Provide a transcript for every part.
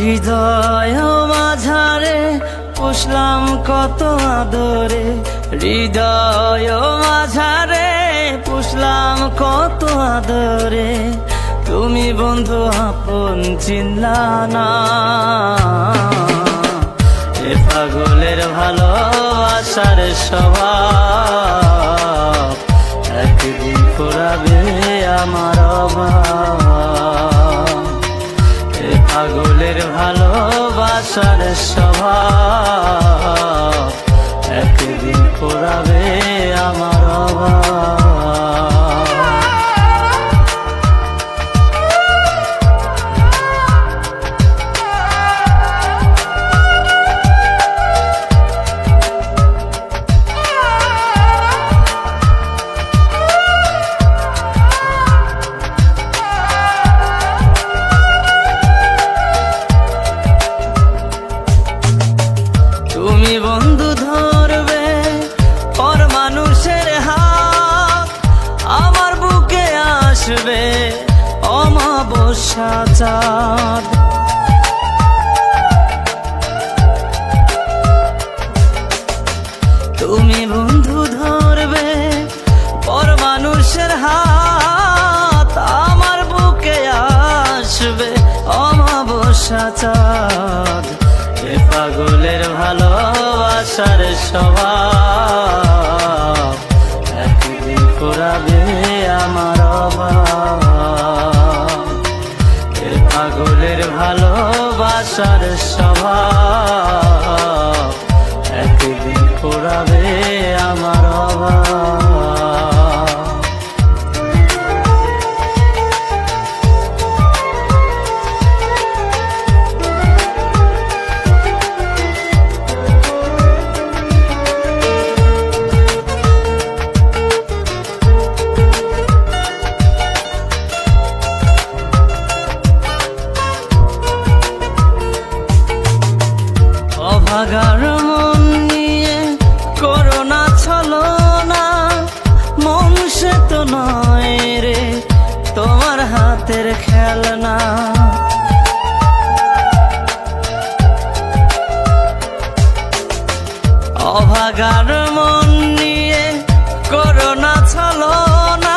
হৃদয় মাঝারে পুষলাম কত আদরে, হৃদয় মাঝারে পুষলাম কত আদরে, তুমি বন্ধু আপন চিনলা না। এ পাগলের ভালোবাসার স্বভাব একদিন ফুরাবে আমার অভাব। এ পাগলের ভালোবাসার স্বভাব একদিন ফুরাবে আমার অভাব। তুমি বন্ধু ধরবে পর মানুষের হাত, আমার বুকে আসবে অমাবস্যা চাঁদ। তুমি বন্ধু ধরবে পর মানুষের হাত, আমার বুকে আসবে অমাবস্যা চাঁদ। এ পাগলের ভালোবাসার স্বভাব একদিন ফুরাবে আমার অভাব। এ পাগলের ভালোবাসার স্বভাব একদিন ফুরাবে আমার অভাব। অভাগার মন নিয়ে করোনা ছলনা, মন সে তো নয় রে তোমার হাতের খেলনা। অভাগার মন নিয়ে করোনা ছলনা,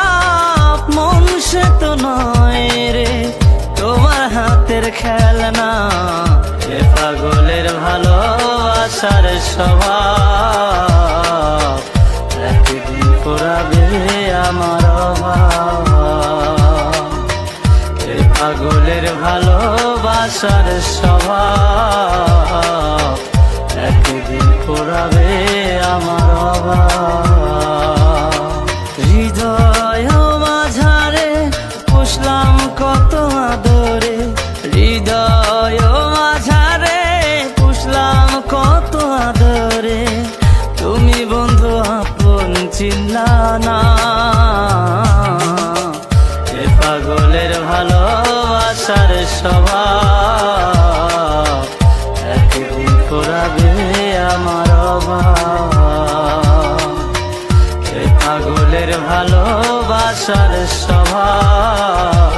মন সে তো নয় রে তোমার হাতের খেলনা। এ পাগলের ভালোবাসার স্বভাব একদিন ফুরাবে আমার অভাব। এ পাগলের ভালোবাসার স্বভাব একদিন ফুরাবে আমার অভাব। হৃদয় মাঝারে পুষলাম কত আদরে, হৃদয় মাঝারে পুষলাম কত আদরে, তুমি বন্ধু আপন চিনলা না। এ পাগলের ভালোবাসার স্বভাব একদিন ফুরাবে আমার অভাব। এ পাগলের ভালোবাসার স্বভাব